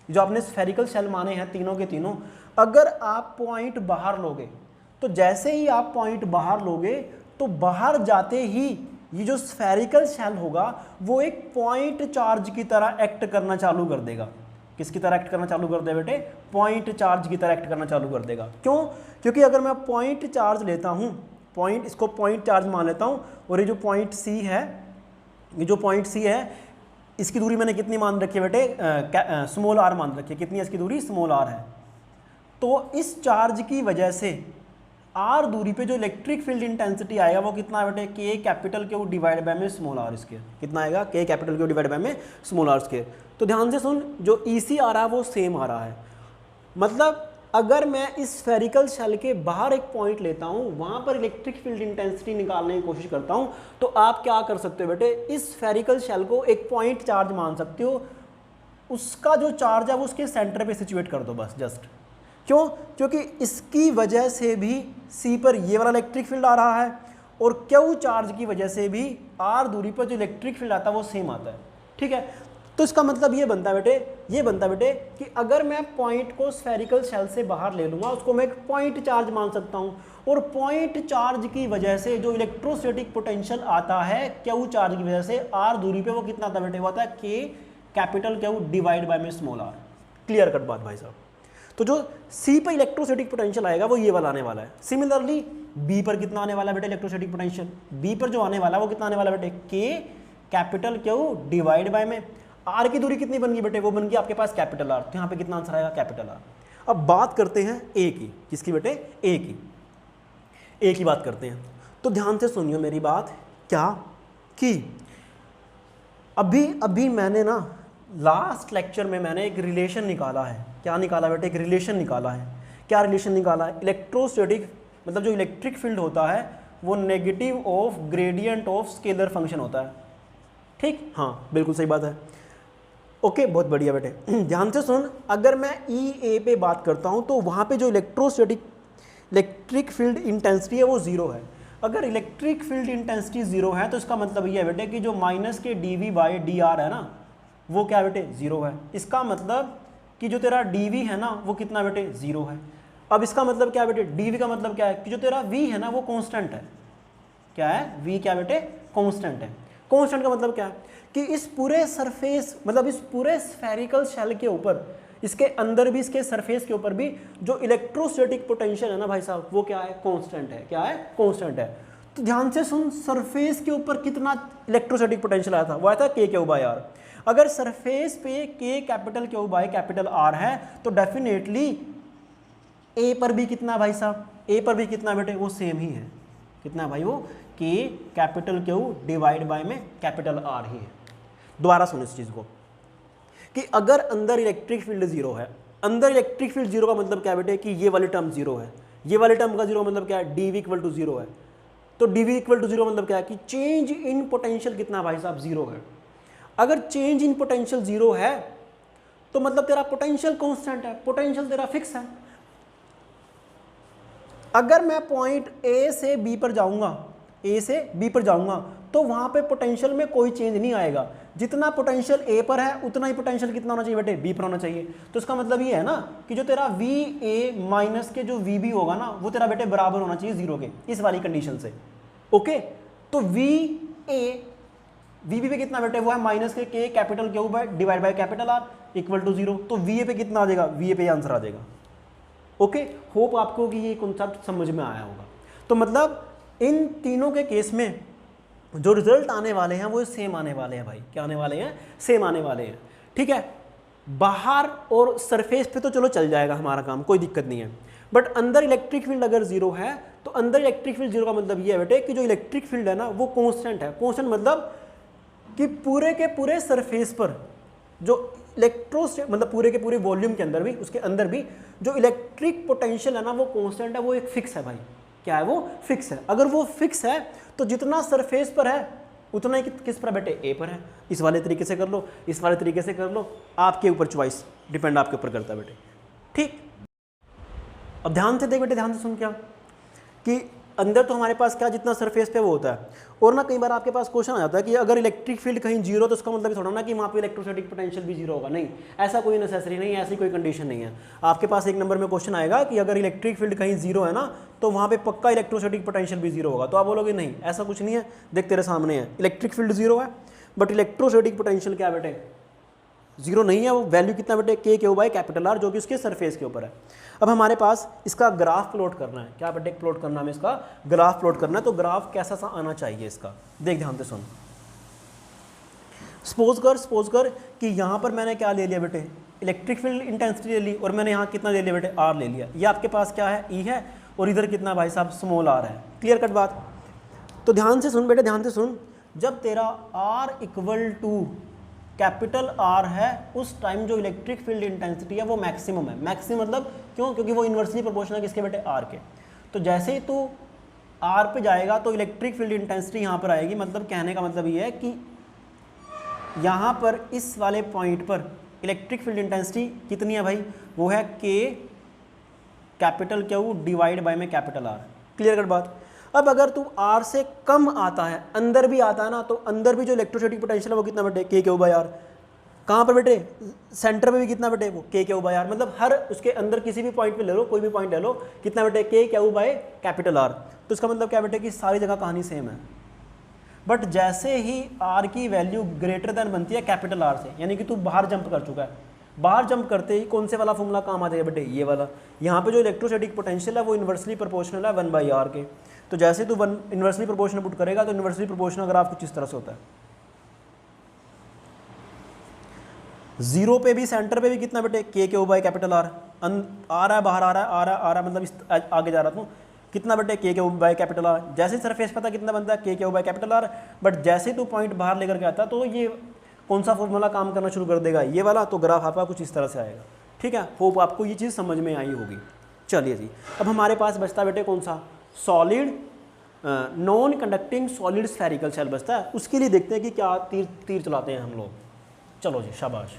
जो आपने स्फेरिकल शेल माने हैं तीनों के तीनों, अगर आप पॉइंट बाहर लोगे, तो जैसे ही आप पॉइंट बाहर लोगे तो बाहर जाते ही ये जो स्फेरिकल शेल होगा वो एक पॉइंट चार्ज की तरह एक्ट करना चालू कर देगा। किसकी तरह एक्ट करना चालू कर देगा बेटे, पॉइंट चार्ज की तरह एक्ट करना चालू कर देगा। क्यों? क्योंकि अगर मैं पॉइंट चार्ज लेता हूँ, इसको पॉइंट चार्ज मान लेता हूँ, और ये जो पॉइंट सी है, इसकी दूरी मैंने कितनी मान रखी है बेटे, स्मॉल आर मान रखी है। कितनी है इसकी दूरी, स्मॉल आर है। तो इस चार्ज की वजह से आर दूरी पे जो इलेक्ट्रिक फील्ड इंटेंसिटी आएगा वो कितना है बेटे, K capital Q divide by में स्मॉल आर स्क्वायर। कितना आएगा, के कैपिटल क्यू डिवाइड बाय में स्मॉल आर स्क्वायर। तो ध्यान से सुन, जो ईसी आ रहा है वो सेम आ रहा है। मतलब अगर मैं इस स्फेरिकल शेल के बाहर एक पॉइंट लेता हूँ, वहाँ पर इलेक्ट्रिक फील्ड इंटेंसिटी निकालने की कोशिश करता हूँ, तो आप क्या कर सकते हो बेटे, इस स्फेरिकल शेल को एक पॉइंट चार्ज मान सकते हो। उसका जो चार्ज है वो उसके सेंटर पे सिचुएट कर दो बस, जस्ट। क्यों? क्योंकि इसकी वजह से भी सी पर ये वाला इलेक्ट्रिक फील्ड आ रहा है, और क्यू चार्ज की वजह से भी आर दूरी पर जो इलेक्ट्रिक फील्ड आता है वो सेम आता है। ठीक है, तो इसका मतलब ये बनता है बेटे कि अगर मैं पॉइंट को स्फेरिकल शेल से बाहर ले लूँगा, उसको मैं एक पॉइंट चार्ज मान सकता हूँ, और पॉइंट चार्ज की वजह से जो इलेक्ट्रोस्टैटिक पोटेंशियल आता है क्यू चार्ज की वजह से आर दूरी पे, वो कितना आता है बेटे, वो आता है के कैपिटल क्यू डिवाइड बाय में स्मॉल आर। क्लियर कट बात भाई साहब। तो जो सी पर इलेक्ट्रोस्टैटिक पोटेंशियल आएगा वो ये वाला आने वाला है। सिमिलरली बी पर कितना आने वाला है बेटे इलेक्ट्रोस्टैटिक पोटेंशियल, बी पर जो आने वाला है वो कितना आने वाला है बेटे, K capital Q divide by में आर की दूरी कितनी बन गई बेटे, वो बन गई आपके पास कैपिटल आर। तो यहाँ पे कितना आंसर आएगा, कैपिटल आर। अब बात करते हैं ए की, किसकी बेटे, ए की बात करते हैं। तो ध्यान से सुनियो मेरी बात, क्या कि अभी मैंने ना लास्ट लेक्चर में मैंने एक रिलेशन निकाला है। क्या निकाला बेटे, एक रिलेशन निकाला है। क्या रिलेशन निकाला है, इलेक्ट्रोस्टैटिक मतलब जो इलेक्ट्रिक फील्ड होता है वो negative of gradient of scalar function होता है। ठीक, हाँ बिल्कुल सही बात है। ओके, बहुत बढ़िया बेटे। ध्यान से सुन, अगर मैं ई ए पे बात करता हूँ तो वहाँ पे जो इलेक्ट्रिक फील्ड इंटेंसिटी है वो 0 है। अगर इलेक्ट्रिक फील्ड इंटेंसिटी 0 है तो इसका मतलब ये है बेटे कि जो minus k d v by d r है ना, वो क्या बेटे 0 है। इसका मतलब कि जो तेरा डी वी है ना वो कितना बेटे 0 है। अब इसका मतलब क्या बेटे, डी वी का मतलब क्या है कि जो तेरा वी है ना वो कांस्टेंट है। क्या है, वी क्या बेटे, कांस्टेंट है। कांस्टेंट का मतलब क्या है कि इस पूरे सरफेस, मतलब इस पूरे स्फेरिकल शेल के ऊपर, इसके अंदर भी, इसके सरफेस के ऊपर भी जो इलेक्ट्रोस्टैटिक पोटेंशियल है ना भाई साहब, वो क्या है, कांस्टेंट है। क्या है, कांस्टेंट है। तो ध्यान से सुन, सरफेस के ऊपर कितना इलेक्ट्रोस्टैटिक पोटेंशियल आया था, वो आया था के क्यू बाय आर। अगर सरफेस पे k capital Q by capital r है तो डेफिनेटली ए पर भी कितना भाई साहब, ए पर भी कितना बेटे, वो सेम ही है। कितना भाई, वो के कैपिटल क्यू डिवाइड बाय में कैपिटल आर ही है। दोबारा सुनो इस चीज को कि अगर अंदर इलेक्ट्रिक फील्ड 0 है, अंदर इलेक्ट्रिक फील्ड 0 का मतलब क्या बेटे कि ये वाली टर्म 0 है। ये वाले टर्म का जीरो मतलब क्या है, d v equal to zero है। तो d v equal to zero मतलब क्या है कि चेंज इन पोटेंशियल कितना भाई साहब, जीरो है। अगर चेंज इन पोटेंशियल जीरो है तो मतलब तेरा पोटेंशियल कांस्टेंट है, पोटेंशियल तेरा फिक्स है। अगर मैं पॉइंट ए से बी पर जाऊंगा, ए से बी पर जाऊंगा, तो वहां पे पोटेंशियल में कोई चेंज नहीं आएगा। जितना पोटेंशियल ए पर है उतना ही पोटेंशियल कितना होना चाहिए बेटे, बी पर होना चाहिए। तो इसका मतलब ये है ना कि जो तेरा वी ए माइनस के जो वी बी होगा ना, वो तेरा बेटे बराबर होना चाहिए जीरो के, इस वाली कंडीशन से। ओके, तो वी ए वी बी पे कितना बेटे, वो है minus k capital Q by divide by capital r equal to zero. तो वी ए पे कितना आ जाएगा, वी ए पे आंसर आ जाएगा। ओके, होप आपको कि ये कॉन्सेप्ट समझ में आया होगा। तो मतलब इन तीनों के केस में जो रिजल्ट आने वाले हैं वो सेम आने वाले हैं भाई। क्या आने वाले हैं, सेम आने वाले हैं। ठीक है, बाहर और सरफेस पे तो चलो चल जाएगा हमारा काम, कोई दिक्कत नहीं है। बट अंदर इलेक्ट्रिक फील्ड अगर जीरो है तो अंदर इलेक्ट्रिक फील्ड जीरो का मतलब ये है बेटे कि जो इलेक्ट्रिक फील्ड है ना वो कांस्टेंट है। कांस्टेंट मतलब कि पूरे के पूरे सरफेस पर जो मतलब पूरे के पूरे वॉल्यूम के अंदर भी, उसके अंदर भी जो इलेक्ट्रिक पोटेंशियल है ना वो कांस्टेंट है, वो एक फिक्स है भाई। क्या है, वो फिक्स है। अगर वो फिक्स है तो जितना सरफेस पर है उतना ही किस पर बेटे, ए पर है। इस वाले तरीके से कर लो, इस वाले तरीके से कर लो, आपके ऊपर चॉइस डिपेंड आपके ऊपर करता है बेटे। ठीक, अब ध्यान से देख बेटे, ध्यान से सुन क्या कि अंदर तो हमारे पास क्या जितना सरफेस पे वो होता है। और ना कई बार आपके पास क्वेश्चन आ जाता है कि अगर इलेक्ट्रिक फील्ड कहीं जीरो तो उसका मतलब थोड़ा ना कि वहाँ पे इलेक्ट्रोस्टैटिक पोटेंशियल भी जीरो होगा। नहीं, ऐसा कोई नेसेसरी नहीं है, ऐसी कोई कंडीशन नहीं है। आपके पास एक नंबर में क्वेश्चन आएगा कि अगर इलेक्ट्रिक फील्ड कहीं जीरो है ना तो वहाँ पे पक्का इलेक्ट्रोस्टैटिक पोटेंशियल भी जीरो होगा। तो आप बोलोगे नहीं, ऐसा कुछ नहीं है। देख तेरे सामने है, इलेक्ट्रिक फील्ड जीरो है बट इलेक्ट्रोस्टैटिक पोटेंशियल क्या बेटे, जीरो नहीं है। वो वैल्यू कितना बेटे, k q by capital are, जो कि उसके सरफेस के ऊपर है। अब हमारे पास इसका ग्राफ प्लॉट करना है। क्या बेटे प्लॉट करना है, हमें इसका ग्राफ प्लॉट करना है। तो ग्राफ कैसा सा आना चाहिए इसका, देख ध्यान से सुन। सपोज कर कि यहाँ पर मैंने क्या ले लिया बेटे, इलेक्ट्रिक फील्ड इंटेंसिटी ले ली और मैंने यहाँ कितना ले लिया बेटे, आर ले लिया। ये आपके पास क्या है, ई है, और इधर कितना भाई साहब, स्मॉल आर है। क्लियर कट बात। तो ध्यान से सुन बेटे, ध्यान से सुन। जब तेरा r equal to capital r है उस टाइम जो इलेक्ट्रिक फील्ड इंटेंसिटी है वो मैक्सिमम है। मैक्सिमम मतलब क्यों, क्योंकि वो इन्वर्सली प्रोपोर्शनल है किसके बेटे, आर के। तो जैसे ही तू आर पे जाएगा तो इलेक्ट्रिक फील्ड इंटेंसिटी यहाँ पर आएगी। मतलब कहने का मतलब ये है कि यहाँ पर इस वाले पॉइंट पर इलेक्ट्रिक फील्ड इंटेंसिटी कितनी है भाई, वो है के कैपिटल क्यू डिवाइड बाय में कैपिटल आर। क्लियर कट बात। अब अगर तू आर से कम आता है, अंदर भी आता है ना, तो अंदर भी जो इलेक्ट्रोस्टैटिक पोटेंशियल है वो कितना बेटे, के क्यू बाय आर। कहाँ पर बेटे, सेंटर में भी कितना बेटे, वो के क्यू बाय आर। मतलब हर उसके अंदर किसी भी पॉइंट पे ले लो, कोई भी पॉइंट ले लो, कितना बेटे, k q by capital are. तो इसका मतलब क्या बेटे कि सारी जगह कहानी सेम है। बट जैसे ही आर की वैल्यू ग्रेटर देन बनती है कैपिटल आर से, यानी कि तू बाहर जंप कर चुका है, बाहर जंप करते ही कौन से वाला फॉर्मूला काम आ जाएगा बेटे, ये वाला। यहाँ पे जो इलेक्ट्रोस्टैटिक पोटेंशियल है वो इन्वर्सली प्रोपोर्शनल है 1/r के। तो जैसे तू इन्वर्सली प्रोपोर्शनल पुट करेगा तो इन्वर्सली प्रोपोर्शनल ग्राफ कुछ इस तरह से होता है। जीरो पे भी, सेंटर पे भी कितना बेटे, k q by capital R. आ रहा है बाहर, आ रहा है, आ रहा है, आ रहा है, मतलब इस आगे जा रहा था कितना बेटे, k q by capital r. जैसे सरफेस पता कितना बनता है, k q by capital r. But जैसे तू पॉइंट बाहर लेकर के आता तो ये कौन सा फॉर्मूला काम करना शुरू कर देगा, ये वाला। तो ग्राफ आपका कुछ इस तरह से आएगा। ठीक है, होप आपको ये चीज़ समझ में आई होगी। चलिए जी, अब हमारे पास बचता बेटे कौन सा, solid non conducting solid spherical shell बचता है। उसके लिए देखते हैं कि क्या तीर चलाते हैं हम लोग। चलो जी, शाबाश।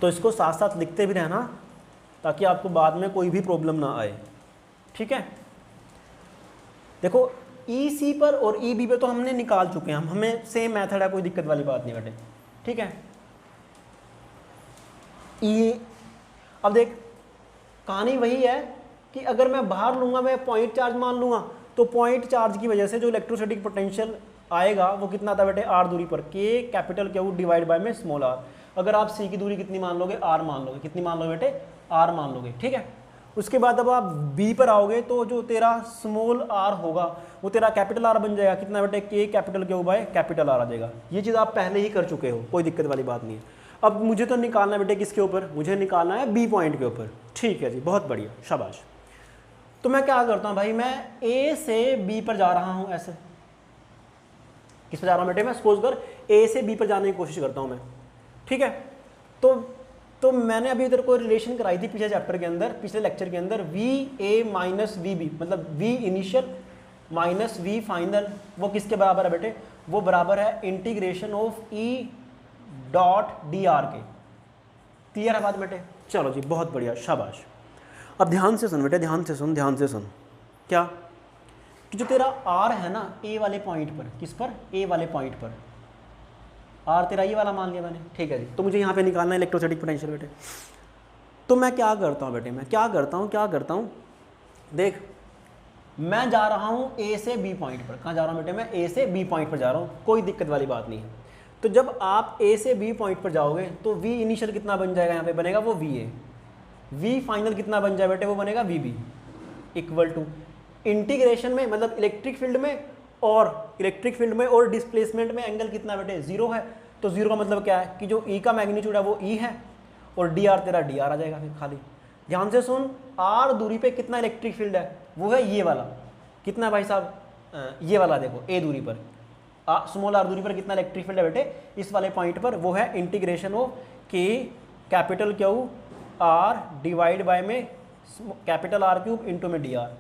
तो इसको साथ साथ लिखते भी रहना ताकि आपको बाद में कोई भी प्रॉब्लम ना आए। ठीक है, देखो ई सी पर और ई बी पे तो हमने निकाल चुके हैं, हमें सेम मेथड है, कोई दिक्कत वाली बात नहीं बेटे। ठीक है, ई अब देख कहानी वही है कि अगर मैं बाहर लूँगा, मैं पॉइंट चार्ज मान लूँगा, तो पॉइंट चार्ज की वजह से जो इलेक्ट्रोस्टैटिक पोटेंशियल आएगा वो कितना आता है बेटे, आर दूरी पर, के कैपिटल क्यू डिवाइड बाय में स्मॉल आर। अगर आप सी की दूरी कितनी मान लोगे, आर मान लोगे। कितनी मान लोगे बेटे, आर मान लोगे। ठीक है, उसके बाद अब आप बी पर आओगे तो जो तेरा स्मॉल आर होगा वो तेरा कैपिटल आर बन जाएगा। कितना बेटे, K capital Q by capital R आ जाएगा। ये चीज़ आप पहले ही कर चुके हो, कोई दिक्कत वाली बात नहीं है। अब मुझे तो निकालना है बेटे किसके ऊपर, मुझे निकालना है बी पॉइंट के ऊपर। ठीक है जी, बहुत बढ़िया, शाबाश। तो मैं क्या करता हूँ भाई, मैं ए से बी पर जा रहा हूँ। ऐसे किस पर जा रहा हूँ बेटे, मैं सपोज कर ए से बी पर जाने की कोशिश करता हूँ मैं। ठीक है, तो तो मैंने अभी इधर कोई रिलेशन कराई थी पिछले चैप्टर के अंदर, पिछले लेक्चर के अंदर, V A minus we B, मतलब V initial minus V final, वो किसके बराबर है बेटे? वो बराबर है integration of E dot D R के। क्लियर है बात बेटे? चलो जी, बहुत बढ़िया, शाबाश। अब ध्यान से सुन बेटे, ध्यान से सुन, ध्यान से सुन। क्या कि जो तेरा आर है ना ए वाले पॉइंट पर, किस पर? ए वाले पॉइंट पर। आर तेरा ये वाला मान लिया मैंने, ठीक है जी। तो मुझे यहाँ पे निकालना है इलेक्ट्रोस्टैटिक पोटेंशियल बेटे। तो मैं क्या करता हूँ बेटे, मैं क्या करता हूँ, देख मैं जा रहा हूँ ए से बी पॉइंट पर। कहाँ जा रहा हूँ बेटे? मैं ए से बी पॉइंट पर जा रहा हूँ, कोई दिक्कत वाली बात नहीं है। तो जब आप ए से बी पॉइंट पर जाओगे तो वी इनिशियल कितना बन जाएगा? यहाँ पे बनेगा वो वी ए। वी फाइनल कितना बन जाए बेटे? वो बनेगा v b, equal to integration में, मतलब इलेक्ट्रिक फील्ड में और डिस्प्लेसमेंट में एंगल कितना बेटे? जीरो है। तो जीरो का मतलब क्या है कि जो ई का मैग्नीट्यूड है वो ई है, और डी आर तेरा डी आर आ जाएगा फिर खाली। ध्यान से सुन, आर दूरी पे कितना इलेक्ट्रिक फील्ड है? वो है ये वाला। कितना भाई साहब? ये वाला देखो, ए दूरी पर, स्मॉल आर दूरी पर कितना इलेक्ट्रिक फील्ड है बेटे? इस वाले पॉइंट पर। वो है इंटीग्रेशन ऑफ के capital Q R divide by में कैपिटल आर क्यूब इंटू में डी आर।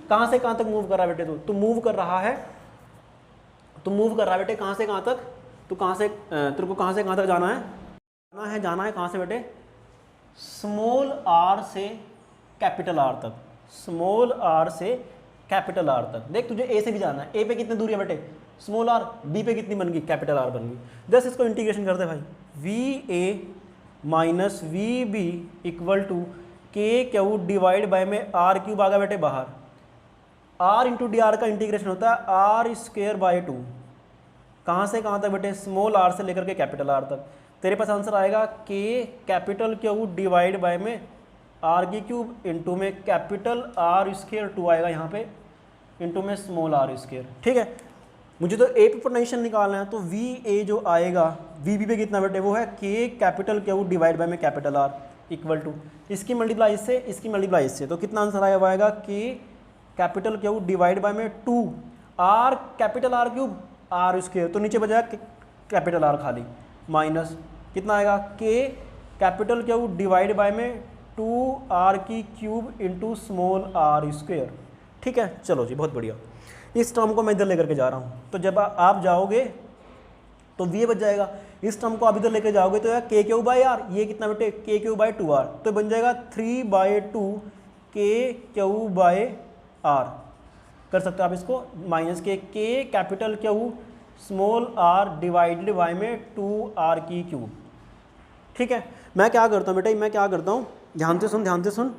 कहाँ से कहाँ तक मूव कर रहा है बेटे? तू मूव कर रहा है, बेटे कहाँ से कहाँ तक? तू कहाँ से, तेरे को कहाँ से कहाँ तक जाना है? जाना है कहाँ से बेटे? स्मॉल आर से कैपिटल आर तक, स्मॉल आर से कैपिटल आर तक। देख तुझे ए से भी जाना है। ए पे कितनी दूरी है बेटे? Small are. बी पे कितनी बन गई? कैपिटल आर बन गई। दस इसको इंटीग्रेशन करते भाई, v A minus we b equal to k q divide by में आर क्यूब आ गया बेटे बाहर। आर इंटू डी आर का इंटीग्रेशन होता है आर स्क्वेयर बाय 2। कहाँ से कहाँ तक बेटे? स्मॉल आर से लेकर के कैपिटल आर तक। तेरे पास आंसर आएगा के कैपिटल क्यू डिवाइड बाय में आर की क्यूब इंटू में कैपिटल आर स्क्वेयर 2 आएगा यहाँ पे, इंटू में स्मॉल आर स्क्वेयर। ठीक है, मुझे तो ए पे पोटेंशियल निकालना है, तो वी ए जो आएगा वी बी पे कितना बेटे? वो है के कैपिटल क्यू डिवाइड बाय में कैपिटल आर इक्वल टू इसकी मल्टीप्लाई इससे, इसकी मल्टीप्लाई इससे। तो कितना आंसर आया? वो आएगा के कैपिटल क्यू डिवाइड बाय में 2 r capital r cube r square, तो नीचे बचा कैपिटल आर खाली, माइनस कितना आएगा? के कैपिटल क्यू डिवाइड बाय में 2 आर की cube into small r square. ठीक है, चलो जी, बहुत बढ़िया। इस टर्म को मैं इधर लेकर के जा रहा हूँ, तो जब आप जाओगे तो वी बच जाएगा। इस टर्म को आप इधर लेकर जाओगे तो यार के क्यू बाई आर, ये कितना बेटे? के क्यू बाई 2 आर, तो बन जाएगा 3/2 के क्यू बाई आर। कर सकते हो आप इसको, minus k capital q small r divided by में 2 आर की क्यूब। ठीक है, मैं क्या करता हूँ बेटा, मैं क्या करता हूँ, ध्यान से सुन, ध्यान से सुन।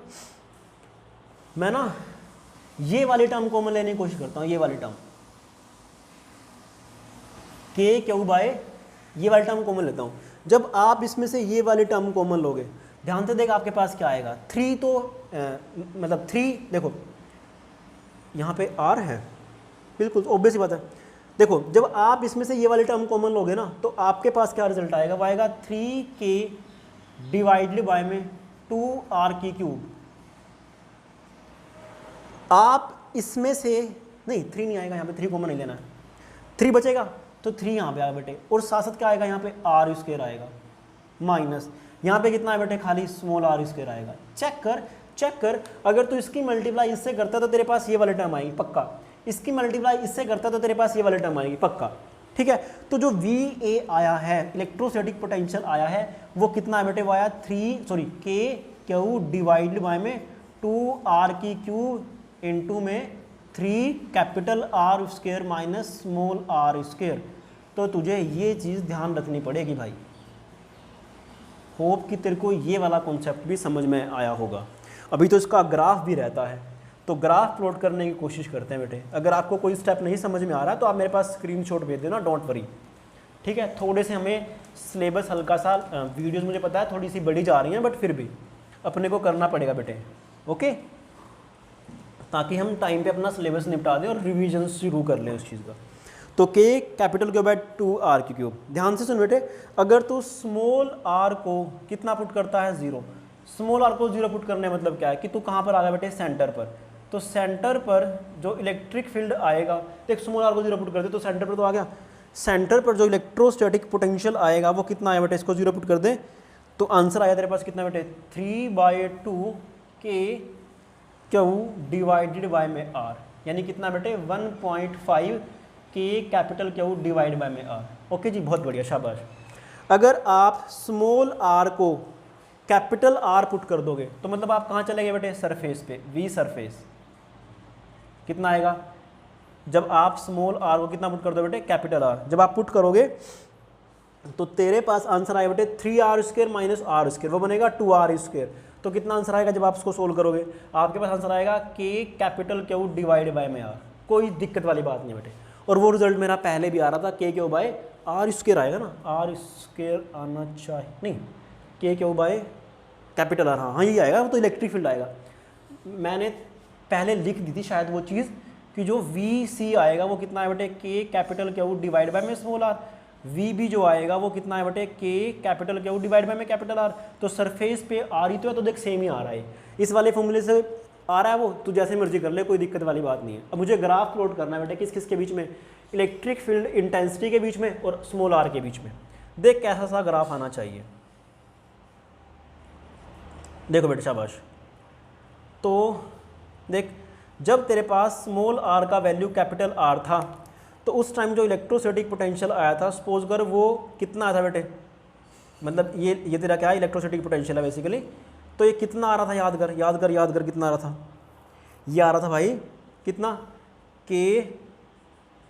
मैं ना ये वाली टर्म कॉमन लेने की कोशिश करता हूँ, ये वाली टर्म के क्यू बाय, ये वाली टर्म कॉमन लेता हूँ। जब आप इसमें से ये वाली टर्म कॉमन लोगे, ध्यान से देख आपके पास क्या आएगा? 3 तो मतलब 3, देखो यहाँ पे आर है, बिल्कुल ऑब्वियस ही बात है। देखो जब आप इसमें से ये वाली टर्म कॉमन लोगे ना, तो आपके पास क्या रिजल्ट आएगा? वो आएगा 3k डिवाइडेड बाय में 2 आर की क्यूब। आप इसमें से नहीं, 3 नहीं आएगा यहाँ पे, 3 कॉमन नहीं लेना है, 3 बचेगा तो 3 यहाँ पे आएगा बेटे, और साथ साथ क्या आएगा? यहाँ पे आर स्क्वायर आएगा, माइनस यहाँ पे कितना है बेटे? खाली स्मॉल आर स्क्वायर आएगा। चेक कर, अगर तू इसकी मल्टीप्लाई इससे करता तो तेरे पास ये वाली टर्म आएगी पक्का, इसकी मल्टीप्लाई इससे करता तो तेरे पास ये वाली टर्म आएगी पक्का। ठीक है, तो जो वी ए आया है, इलेक्ट्रोस्टैटिक पोटेंशियल आया है, वो कितना है बेटे? वो आया के क्यू डिवाइडेड बाय में 2 आर की क्यूब इंटू में 3 capital are square minus small r square. तो तुझे ये चीज़ ध्यान रखनी पड़ेगी भाई। होप कि तेरे को ये वाला कॉन्सेप्ट भी समझ में आया होगा। अभी तो इसका ग्राफ भी रहता है, तो ग्राफ प्लॉट करने की कोशिश करते हैं बेटे। अगर आपको कोई स्टेप नहीं समझ में आ रहा तो आप मेरे पास स्क्रीनशॉट भेज देना, डोंट वरी। ठीक है, थोड़े से हमें सिलेबस हल्का सा, वीडियोस मुझे पता है थोड़ी सी बड़ी जा रही हैं, बट फिर भी अपने को करना पड़ेगा बेटे, ओके, ताकि हम टाइम पे अपना सिलेबस निपटा दें और रिवीजन शुरू कर लें उस चीज़ का। तो के कैपिटल क्यू बाय 2 आर की क्यूब। ध्यान से सुन बेटे, अगर तू स्मॉल आर को कितना पुट करता है? 0। स्मॉल आर को 0 पुट करने मतलब क्या है कि तू कहाँ पर आ गया बेटे? सेंटर पर। तो सेंटर पर जो इलेक्ट्रिक फील्ड आएगा, देख स्मॉल आर को 0 पुट कर दे तो सेंटर पर तो आ गया। सेंटर पर जो इलेक्ट्रोस्टैटिक पोटेंशियल आएगा वो कितना आया बेटे? इसको 0 पुट कर दे तो आंसर आया तेरे पास कितना बेटे 3/2 के क्यू डिवाइडेड बाय में आर, यानी कितना बेटे 1.5 के कैपिटल क्यू डिवाइड बाय में आर। ओके जी, बहुत बढ़िया, शाबाश। अगर आप स्मॉल आर को कैपिटल आर पुट कर दोगे तो मतलब आप कहाँ चले गए बेटे, सरफेस पे, वी सरफेस कितना आएगा, जब आप स्मॉल आर को कितना पुट कर दो बेटे, कैपिटल आर, जब आप पुट करोगे तो तेरे पास आंसर आएगा बेटे 3r² माइनस r², वो बनेगा 2r²। तो कितना आंसर आएगा जब आप उसको सोल्व करोगे, आपके पास आंसर आएगा k capital Q divide by में r। कोई दिक्कत वाली बात नहीं बेटे, और वो रिजल्ट मेरा पहले भी आ रहा था, k क्यू बाय r² आएगा ना, r² आना चाहिए, नहीं k q by capital r, हाँ यही आएगा, वो तो इलेक्ट्रिक फील्ड आएगा। मैंने पहले लिख दी थी शायद वो चीज़ कि जो वी सी आएगा वो कितना है बेटे, K capital Q divide by में स्मॉल आर, वी बी जो आएगा वो कितना है बेटे, K capital Q divide by में कैपिटल आर। तो सरफेस पे आर ही तो है, तो देख सेम ही आ रहा है, इस वाले फॉर्मूले से आ रहा है वो, तू जैसे मर्जी कर ले, कोई दिक्कत वाली बात नहीं है। अब मुझे ग्राफ प्लॉट करना है बेटे किस किस के बीच में, इलेक्ट्रिक फील्ड इंटेंसिटी के बीच में और स्मॉल आर के बीच में। देख कैसा सा ग्राफ आना चाहिए, देखो बेटे शाबाश। तो देख जब तेरे पास स्मॉल आर का वैल्यू कैपिटल आर था तो उस टाइम जो इलेक्ट्रोस्टैटिक पोटेंशियल आया था, सपोज कर वो कितना आया था बेटे, मतलब ये तेरा क्या है, इलेक्ट्रोस्टैटिक पोटेंशियल है बेसिकली। तो ये कितना आ रहा था, याद कर याद कर याद कर, कितना आ रहा था, ये आ रहा था भाई कितना, के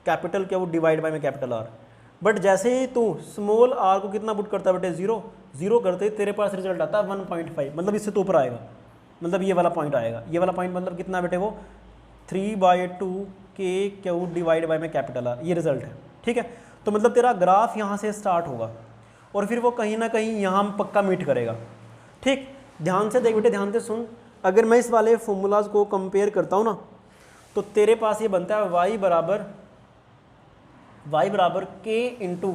कैपिटल क्या वो डिवाइड बाय में कैपिटल आर। बट जैसे ही तू स्मॉल आर को कितना पुट करता है बेटे, 0 करते ही तेरे पास रिजल्ट आता है 1.5, मतलब इससे तो ऊपर आएगा, मतलब ये वाला पॉइंट आएगा, ये वाला पॉइंट मतलब कितना बेटे वो 3/2 के क्यू डिवाइड बाय में कैपिटल आर, ये रिजल्ट है। ठीक है, तो मतलब तेरा ग्राफ यहाँ से स्टार्ट होगा और फिर वो कहीं ना कहीं यहाँ पक्का मीट करेगा। ठीक, ध्यान से देख बेटे, ध्यान से सुन। अगर मैं इस वाले फॉर्मूलाज को कंपेयर करता हूँ ना, तो तेरे पास ये बनता है y बराबर k into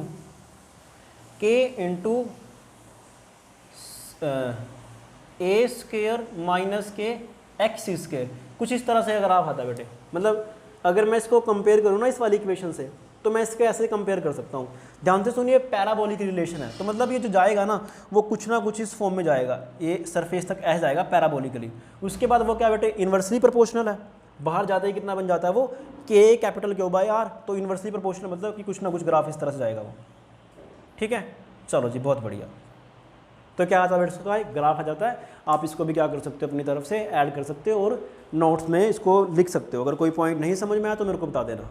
a square minus के एक्स स्क्वेयर, कुछ इस तरह से ग्राफ आता है बेटे। मतलब अगर मैं इसको कंपेयर करूँ ना इस वाली इक्वेशन से, तो मैं इसके ऐसे कंपेयर कर सकता हूँ। ध्यान से सुनिए, पैराबोलिक रिलेशन है, तो मतलब ये जो जाएगा ना वो कुछ ना कुछ इस फॉर्म में जाएगा, ये सरफेस तक ऐसे जाएगा पैराबोलिकली। उसके बाद वो क्या बेटे, इन्वर्सली प्रोपोर्शनल है, बाहर जाते ही कितना बन जाता है वो, के कैपिटल क्यू बाय आर। तो इन्वर्सली प्रोपोर्शनल मतलब कि कुछ ना कुछ ग्राफ इस तरह से जाएगा वो। ठीक है, चलो जी, बहुत बढ़िया। तो क्या आता है, ग्राफ आ जाता है। आप इसको भी क्या कर सकते हो, अपनी तरफ से ऐड कर सकते हो और नोट्स में इसको लिख सकते हो। अगर कोई पॉइंट नहीं समझ में आया तो मेरे को बता देना।